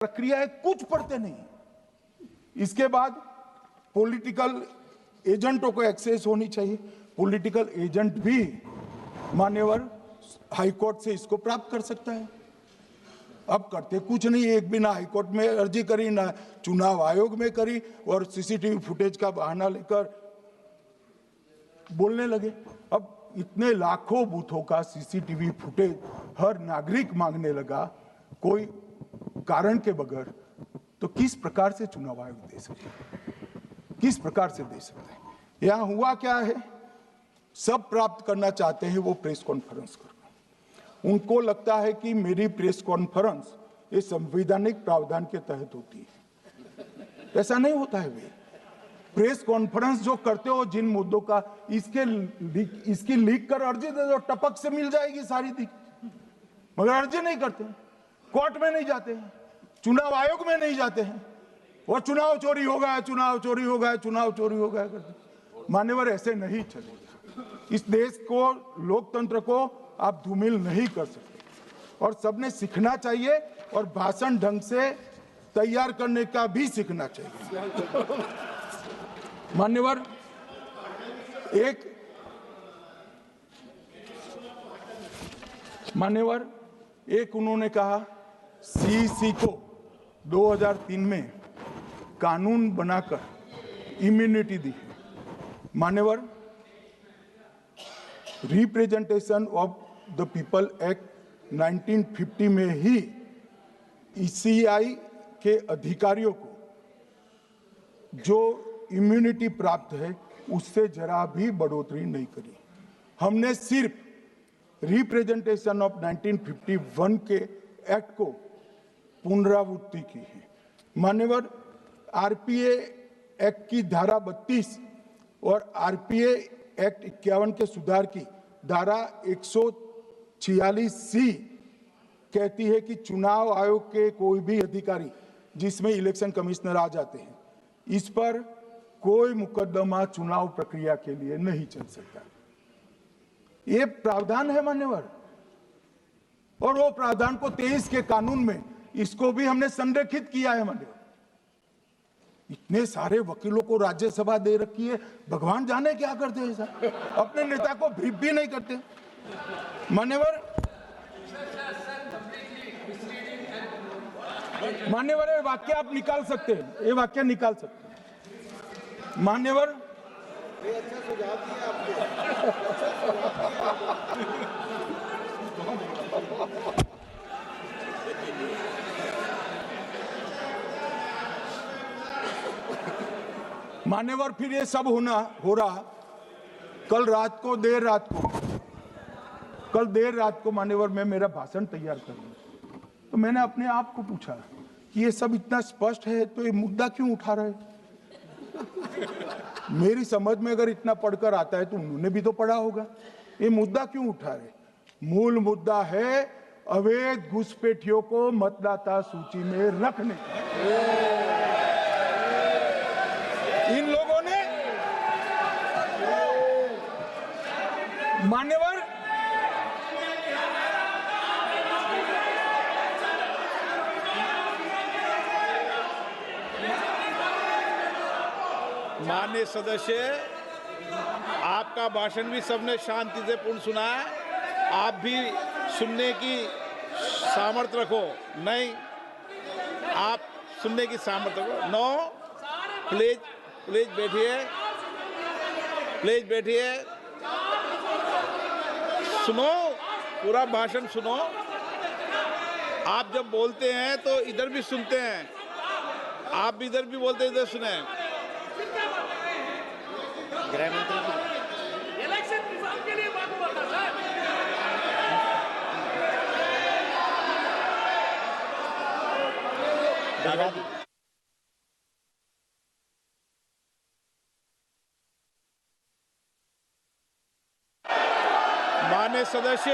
प्रक्रिया है, कुछ पढ़ते नहीं। इसके बाद पॉलिटिकल एजेंटों को एक्सेस होनी चाहिए। पॉलिटिकल एजेंट भी मान्यवर हाईकोर्ट से इसको प्राप्त कर सकता है। अब करते कुछ नहीं, एक भी ना हाईकोर्ट में अर्जी करी, ना चुनाव आयोग में करी, और सीसीटीवी फुटेज का बहाना लेकर बोलने लगे। अब इतने लाखों बूथों का सीसीटीवी फुटेज हर नागरिक मांगने लगा कोई कारण के बगैर, तो किस प्रकार से चुनाव आयोग दे सकते हैं? किस प्रकार से दे सकते हैं? यहां हुआ क्या है, सब प्राप्त करना चाहते हैं वो प्रेस कॉन्फ्रेंस करना। उनको लगता है कि मेरी प्रेस कॉन्फ्रेंस ये संवैधानिक प्रावधान के तहत होती है। ऐसा नहीं होता है। वे प्रेस कॉन्फ्रेंस जो करते हो जिन मुद्दों का, इसकी लीक कर अर्जी दे दो, टपक से मिल जाएगी सारी दिख, मगर अर्जी नहीं करते, कोर्ट में नहीं जाते हैं, चुनाव आयोग में नहीं जाते हैं, और चुनाव चोरी हो गया, चुनाव चोरी हो गया, चुनाव चोरी हो गया करते। मान्यवर ऐसे नहीं चलेगा। इस देश को, लोकतंत्र को आप धूमिल नहीं कर सकते, और सबने सीखना चाहिए, और भाषण ढंग से तैयार करने का भी सीखना चाहिए। मान्यवर एक उन्होंने कहा सीसी को 2003 में कानून बनाकर इम्यूनिटी दी है। मान्यवर, representation of the people act 1950 में ही ईसीआई के अधिकारियों को जो इम्यूनिटी प्राप्त है उससे जरा भी बढ़ोतरी नहीं करी। हमने सिर्फ रिप्रेजेंटेशन ऑफ 1951 के एक्ट को पुनरावृत्ति की है। मान्यवर, आरपीए एक्ट की धारा 32 और आरपीए एक्ट 51 के सुधार की धारा 146C कहती है कि चुनाव आयोग के कोई भी अधिकारी, जिसमें इलेक्शन कमिश्नर आ जाते हैं, इस पर कोई मुकदमा चुनाव प्रक्रिया के लिए नहीं चल सकता। ये प्रावधान है मान्यवर, और वो प्रावधान को 23 के कानून में इसको भी हमने संरेखित किया है। मान्यवर, इतने सारे वकीलों को राज्यसभा दे रखी है, भगवान जाने क्या करते हैं सर, अपने नेता को ब्रीफ भी नहीं करते। मान्यवर, ये वाक्य आप निकाल सकते हैं, ये वाक्य निकाल सकते हैं। मान्यवर, अच्छा सुझाव दिया आपको। मान्यवर, फिर ये सब हो रहा कल देर रात को मान्यवर मैं मेरा भाषण तैयार कर रहा, तो मैंने अपने आप को पूछा कि ये सब इतना स्पष्ट है तो ये मुद्दा क्यों उठा रहे। मेरी समझ में अगर इतना पढ़कर आता है तो उन्होंने भी तो पढ़ा होगा। ये मुद्दा क्यों उठा रहे? मूल मुद्दा है अवैध घुसपैठियों को मतदाता सूची में रखने। इन लोगों ने मान्यवर माननीय सदस्य, आपका भाषण भी सबने शांति से पूर्ण सुना है। आप भी सुनने की सामर्थ्य रखो। नहीं, आप सुनने की सामर्थ्य रखो। नो, प्लीज बैठिए, सुनो, पूरा भाषण सुनो। आप जब बोलते हैं तो इधर भी सुनते हैं, आप भी इधर भी बोलते हैं, इधर सुने। गृह मंत्री इलेक्शन रिफॉर्म के लिए बात बोलता सर। माननीय सदस्य,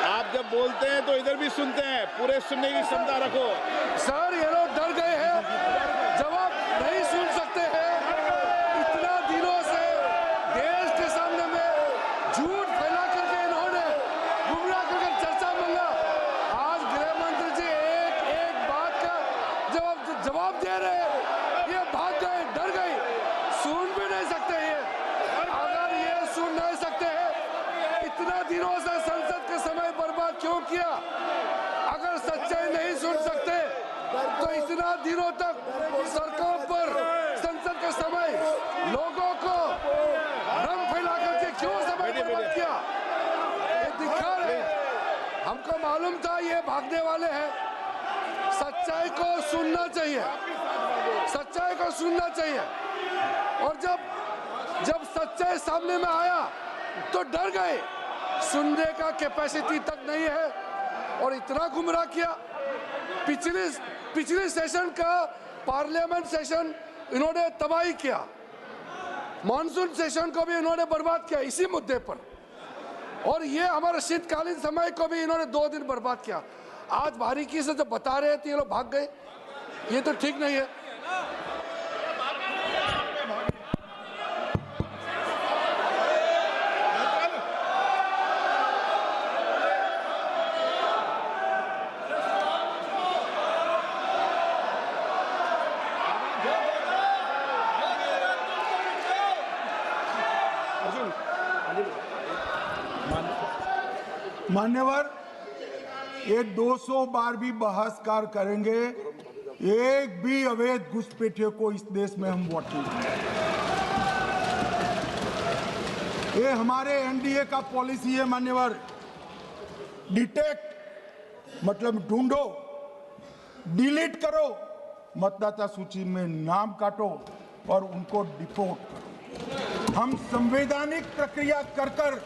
आप जब बोलते हैं तो इधर भी सुनते हैं, पूरे सुनने की क्षमता रखो। सर, ये लोग डर गए हैं, जवाब नहीं सुन सकते हैं। इतना दिनों से देश के सामने में झूठ फैला करके इन्होंने गुमराह करके चर्चा मंगा। आज गृह मंत्री जी एक बात जवाब दे रहे हैं, ये भाग गए, डर गए, सुन भी नहीं सकते ये। अगर ये सुन नहीं सकते हैं, इतना दिनों से संसद का समय बर्बाद क्यों किया? अगर सच्चाई नहीं सुन सकते तो इतना दिनों तक सड़कों पर संसद का समय लोगों को भ्रम फैला करके क्यों समय बर्बाद किया? ये दिखा रहे, हमको मालूम था ये भागने वाले हैं। सच्चाई को सुनना चाहिए, सच्चाई को सुनना चाहिए। और जब सच्चाई सामने में आया तो डर गए, सुनने का कैपेसिटी तक नहीं है और इतना गुमराह किया। पिछले सेशन का पार्लियामेंट सेशन इन्होंने तबाही किया, मॉनसून सेशन को भी इन्होंने बर्बाद किया इसी मुद्दे पर, और ये हमारे शीतकालीन समय को भी इन्होंने 2 दिन बर्बाद किया। आज बारीकी से जब बता रहे थे ये लोग भाग गए, ये तो ठीक नहीं है। मान्यवर, ये 200 बार भी बहसकार करेंगे, एक भी अवैध घुसपैठियों को इस देश में हम वोट नहीं देंगे। ये हमारे एनडीए का पॉलिसी है मान्यवर। डिटेक्ट मतलब ढूंढो, डिलीट करो, मतदाता सूची में नाम काटो और उनको डिपोर्ट करो। हम संवैधानिक प्रक्रिया कर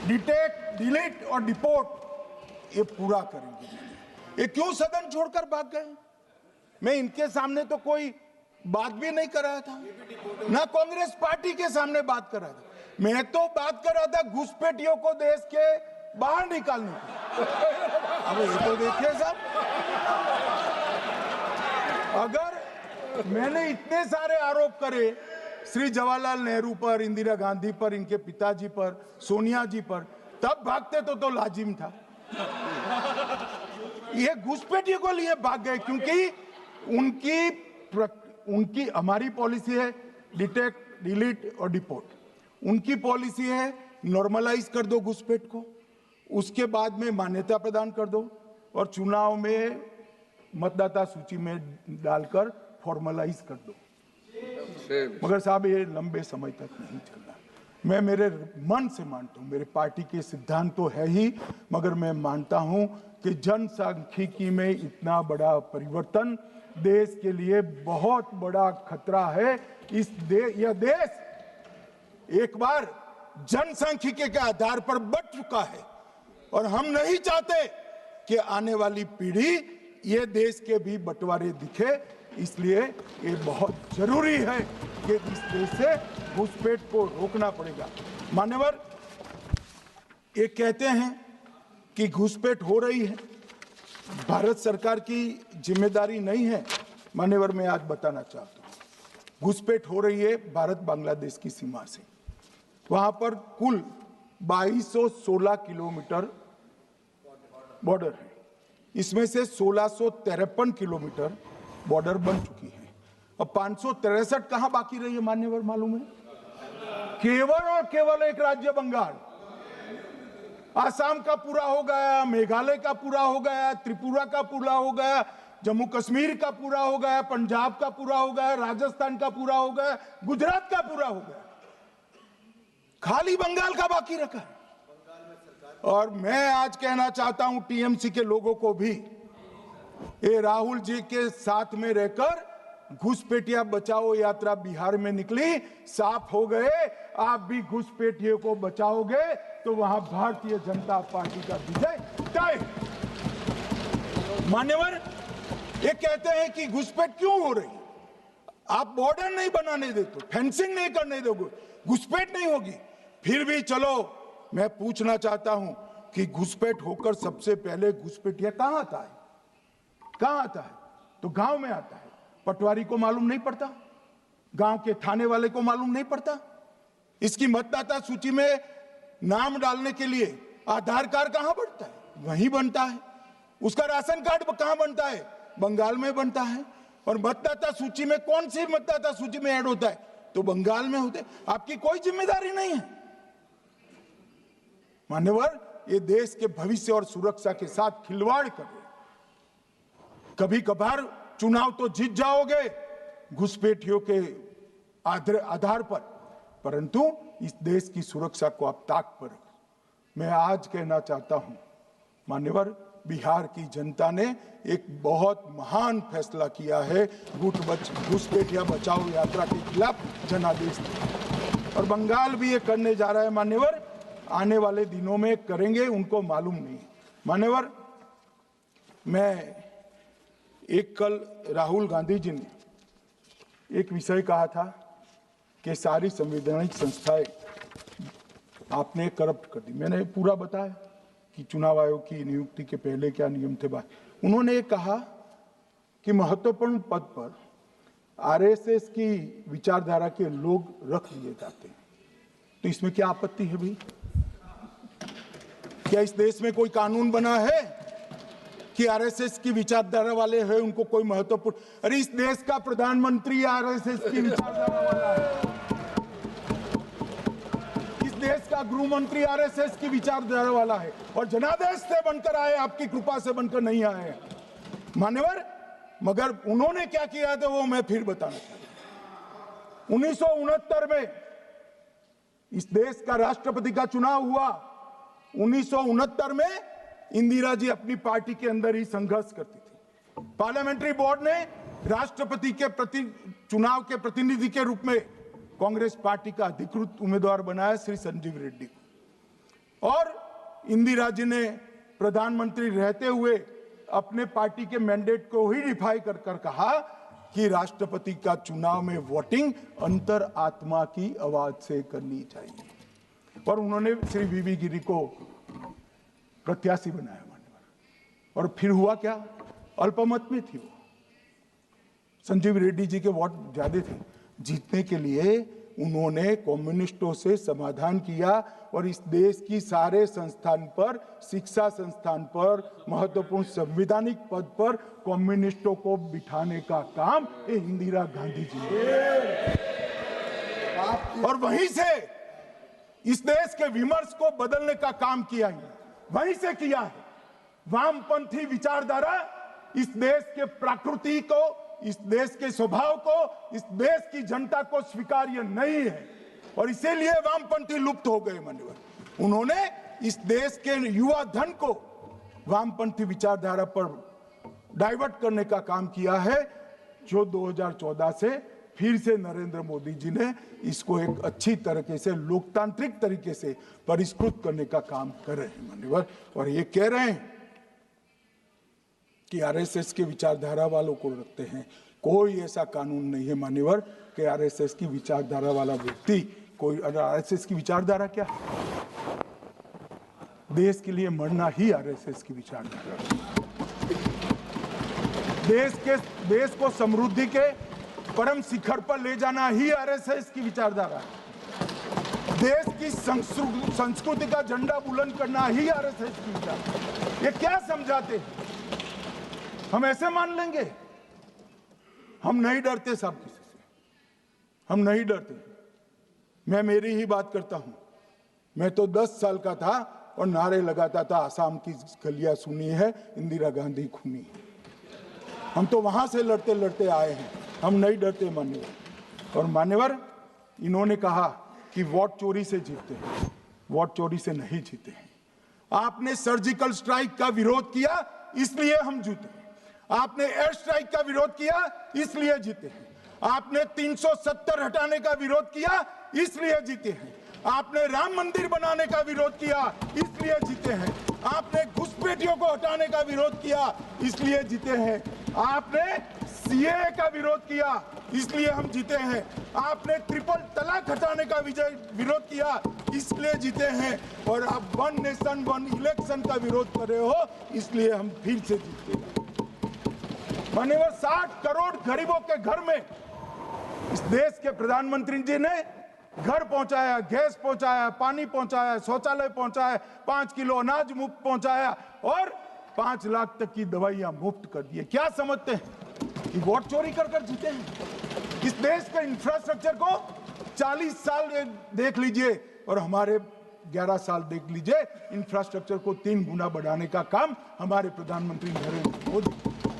डिटेक्ट, डिलीट और डिपोर्ट ये पूरा करेंगे। ये क्यों सदन छोड़कर भाग गए? मैं इनके सामने तो कोई बात भी नहीं कर रहा था, ना कांग्रेस पार्टी के सामने बात कर रहा था। मैं तो बात कर रहा था घुसपैठियों को देश के बाहर निकालने की। अब ये तो देखिए साहब, अगर मैंने इतने सारे आरोप करे श्री जवाहरलाल नेहरू पर, इंदिरा गांधी पर, इनके पिताजी पर, सोनिया जी पर, तब भागते तो लाजिम था। ये घुसपैठियों को लिए भाग गए क्योंकि उनकी हमारी पॉलिसी है डिटेक्ट, डिलीट और डिपोर्ट। उनकी पॉलिसी है नॉर्मलाइज कर दो घुसपैठ को, उसके बाद में मान्यता प्रदान कर दो और चुनाव में मतदाता सूची में डालकर फॉर्मलाइज कर दो। मगर साहब ये लंबे समय तक नहीं चलना। मैं मेरे मन से मानता हूं, मेरे पार्टी के सिद्धांत तो है ही, मगर मैं मानता हूं कि जनसांख्यिकी में इतना बड़ा परिवर्तन देश के लिए बहुत बड़ा खतरा है। यह देश एक बार जनसांख्यिकी के आधार पर बढ़ चुका है और हम नहीं चाहते कि आने वाली पीढ़ी ये देश के भी बंटवारे दिखे। इसलिए ये बहुत जरूरी है कि इस देश से घुसपैठ को रोकना पड़ेगा। मान्यवर, ये कहते हैं कि घुसपैठ हो रही है, भारत सरकार की जिम्मेदारी नहीं है। मान्यवर, मैं आज बताना चाहता हूं, घुसपैठ हो रही है भारत बांग्लादेश की सीमा से। वहां पर कुल 2216 किलोमीटर बॉर्डर है, इसमें से 1653 किलोमीटर बॉर्डर बन चुकी है और 563 कहां बाकी रही है मान्यवर मालूम है? केवल और केवल एक राज्य बंगाल। आसाम का पूरा हो गया, मेघालय का पूरा हो गया, त्रिपुरा का पूरा हो गया, जम्मू कश्मीर का पूरा हो गया, पंजाब का पूरा हो गया, राजस्थान का पूरा हो गया, गुजरात का पूरा हो गया, खाली बंगाल का बाकी रखा है। और मैं आज कहना चाहता हूं टीएमसी के लोगों को भी, ये राहुल जी के साथ में रहकर घुसपैठिया बचाओ यात्रा बिहार में निकली, साफ हो गए। आप भी घुसपैठियों को बचाओगे तो वहां भारतीय जनता पार्टी का विजय तय। मान्यवर, ये कहते हैं कि घुसपैठ क्यों हो रही? आप बॉर्डर नहीं बनाने देते, फेंसिंग नहीं करने दोगे, घुसपैठ नहीं होगी। फिर भी चलो, मैं पूछना चाहता हूं कि घुसपैठ होकर सबसे पहले घुसपैठिया कहां आता है? कहां आता है? तो गांव में आता है। पटवारी को मालूम नहीं पड़ता, गांव के थाने वाले को मालूम नहीं पड़ता। इसकी मतदाता सूची में नाम डालने के लिए आधार कार्ड कहां बनता है? वहीं बनता है। उसका राशन कार्ड कहां बनता है? बंगाल में बनता है, और मतदाता सूची में कौन सी मतदाता सूची में ऐड होता है तो बंगाल में होते। आपकी कोई जिम्मेदारी नहीं है। मान्यवर, ये देश के भविष्य और सुरक्षा के साथ खिलवाड़ कर रहे। कभी कभार चुनाव तो जीत जाओगे घुसपैठियों के आधार पर, परंतु इस देश की सुरक्षा को आप ताक पर रखो। मैं आज कहना चाहता हूं मान्यवर, बिहार की जनता ने एक बहुत महान फैसला किया है घुसपैठिया बचाओ यात्रा के खिलाफ जनादेश, और बंगाल भी ये करने जा रहा है मान्यवर। आने वाले दिनों में करेंगे, उनको मालूम नहीं। मान्यवर, मैं कल राहुल गांधी जी ने एक विषय कहा था कि सारी संवैधानिक संस्थाएं आपने करप्ट कर दी। मैंने पूरा बताया कि चुनाव आयोग की नियुक्ति के पहले क्या नियम थे। उन्होंने ये कहा कि महत्वपूर्ण पद पर आरएसएस की विचारधारा के लोग रख लिए जाते हैं, तो इसमें क्या आपत्ति है भाई? क्या इस देश में कोई कानून बना है कि आरएसएस की विचारधारा वाले हैं उनको कोई महत्वपूर्ण? अरे इस देश का प्रधानमंत्री आरएसएस की विचारधारा वाला है, इस देश का गृह मंत्री आरएसएस की विचारधारा वाला है, और जनादेश से बनकर आए, आपकी कृपा से बनकर नहीं आए मान्यवर। मगर उन्होंने क्या किया था वो मैं फिर बताना चाहता हूं। 1969 में इस देश का राष्ट्रपति का चुनाव हुआ। 1969 में इंदिरा जी अपनी पार्टी के अंदर ही संघर्ष करती थी। पार्लियामेंट्री बोर्ड ने राष्ट्रपति के चुनाव के प्रतिनिधि के रूप में कांग्रेस पार्टी का अधिकृत उम्मीदवार बनाया श्री संजीव रेड्डी को, और इंदिरा जी ने प्रधानमंत्री रहते हुए अपने पार्टी के मैंडेट को ही डिफाई कर कहा कि राष्ट्रपति का चुनाव में वोटिंग अंतर आत्मा की आवाज से करनी चाहिए, और उन्होंने श्री वीवी गिरी को प्रत्याशी बनाया मान्यवर। और फिर हुआ क्या? अल्पमत में थी वो। संजीव रेड्डी जी के वोट ज्यादा थे। जीतने के लिए उन्होंने कम्युनिस्टों से समाधान किया, और इस देश की सारे संस्थान पर, शिक्षा संस्थान पर, महत्वपूर्ण संवैधानिक पद पर कम्युनिस्टों को बिठाने का काम इंदिरा गांधी जी ने, और वहीं से इस देश के विमर्श को बदलने का काम किया है, वहीं से किया है। वामपंथी विचारधारा इस देश के प्रकृति को, इस देश के स्वभाव को, इस देश की जनता को स्वीकार्य नहीं है, और इसीलिए वामपंथी लुप्त हो गए मान्यवर। उन्होंने इस देश के युवा धन को वामपंथी विचारधारा पर डाइवर्ट करने का काम किया है, जो 2014 से फिर से नरेंद्र मोदी जी ने इसको एक अच्छी तरीके से, लोकतांत्रिक तरीके से परिष्कृत करने का काम कर रहे हैं मान्यवर। और ये कह रहे हैं कि आरएसएस के विचारधारा वालों को रखते हैं। कोई ऐसा कानून नहीं है मान्यवर कि आरएसएस की विचारधारा वाला व्यक्ति कोई, आरएसएस की विचारधारा क्या है? देश के लिए मरना ही आरएसएस की विचारधारा। देश को समृद्धि के परम शिखर पर ले जाना ही आरएसएस की विचारधारा है। देश की संस्कृति का झंडा बुलंद करना ही आरएसएस की विचारधारा। ये क्या समझाते हैं? हम ऐसे मान लेंगे? हम नहीं डरते साहब किसी से, हम नहीं डरते। मैं मेरी ही बात करता हूं। मैं तो 10 साल का था और नारे लगाता था, आसाम की गलियां सुनी है, इंदिरा गांधी खूनी है। हम तो वहां से लड़ते लड़ते आए हैं, हम नहीं डरते मान्यवर। और मान्यवर, इन्होंने कहा कि वोट चोरी से जीतते हैं। वोट चोरी से नहीं जीते हैं। आपने सर्जिकल स्ट्राइक का विरोध किया, इसलिए हम जीते। आपने एयर स्ट्राइक का विरोध किया, इसलिए जीते हैं। आपने 370 हटाने का विरोध किया, इसलिए जीते हैं। आपने राम मंदिर बनाने का विरोध किया, इसलिए जीते हैं। आपने घुसपैठियों को हटाने का विरोध किया, इसलिए जीते हैं। आपने सीएए का विरोध किया, इसलिए हम जीते हैं। आपने ट्रिपल तलाक हटाने का विरोध किया, इसलिए जीते हैं। और आप 1 नेशन 1 इलेक्शन का विरोध कर रहे हो, इसलिए हम फिर से जीते हैं। माननीय 60 करोड़ गरीबों के घर में इस देश के प्रधानमंत्री जी ने घर पहुंचाया, गैस पहुंचाया, पानी पहुंचाया, शौचालय पहुंचाया, 5 किलो अनाज मुफ्त पहुंचाया, और 5 लाख तक की दवाइयां मुफ्त कर दी है। क्या समझते हैं कि वोट चोरी कर जीते हैं? इस देश के इंफ्रास्ट्रक्चर को 40 साल देख लीजिए और हमारे 11 साल देख लीजिए, इंफ्रास्ट्रक्चर को 3 गुना बढ़ाने का काम हमारे प्रधानमंत्री नरेंद्र मोदी,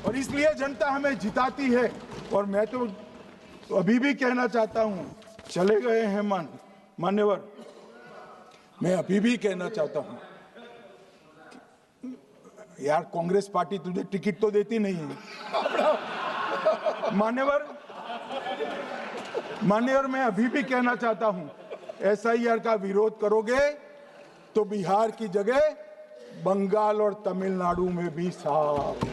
और इसलिए जनता हमें जिताती है। और मैं तो अभी भी कहना चाहता हूं, चले गए हैं मान्यवर, मैं अभी भी कहना चाहता हूं, यार कांग्रेस पार्टी तुझे टिकट तो देती नहीं है। मान्यवर मैं अभी भी कहना चाहता हूं, एसआईआर का विरोध करोगे तो बिहार की जगह बंगाल और तमिलनाडु में भी साफ।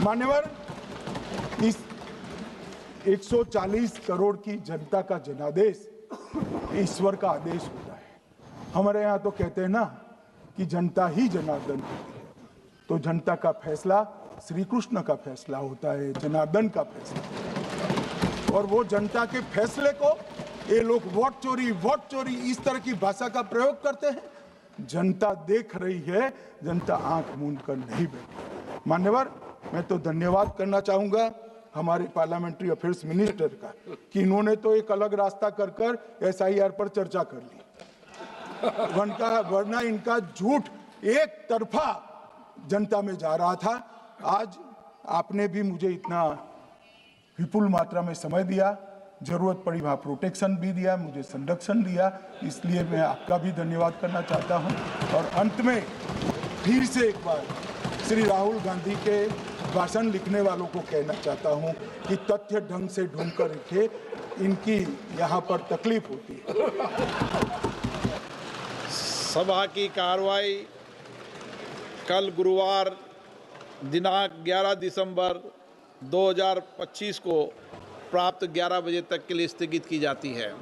मान्यवर, इस 140 करोड़ की जनता का जनादेश ईश्वर का आदेश होता है। हमारे यहाँ तो कहते हैं ना कि जनता ही जनार्दन होती है, तो जनता का फैसला श्री कृष्ण का फैसला होता है, जनार्दन का फैसला। और वो जनता के फैसले को ये लोग वोट चोरी इस तरह की भाषा का प्रयोग करते हैं। जनता देख रही है, जनता आंख मूंद कर नहीं बैठी। मान्यवर, मैं तो धन्यवाद करना चाहूंगा हमारे पार्लियामेंट्री अफेयर्स मिनिस्टर का कि इन्होंने तो एक अलग रास्ता कर एसआईआर पर चर्चा कर ली, वरना इनका झूठ एक तरफा जनता में जा रहा था। आज आपने भी मुझे इतना विपुल मात्रा में समय दिया, जरूरत पड़ी वहाँ प्रोटेक्शन भी दिया, मुझे संरक्षण दिया, इसलिए मैं आपका भी धन्यवाद करना चाहता हूँ। और अंत में फिर से एक बार श्री राहुल गांधी के भाषण लिखने वालों को कहना चाहता हूँ कि तथ्य ढंग से ढूंढ कर रखे, इनकी यहाँ पर तकलीफ होती है। सभा की कार्रवाई कल गुरुवार दिनांक 11 दिसंबर 2025 को प्राप्त 11 बजे तक के लिए स्थगित की जाती है।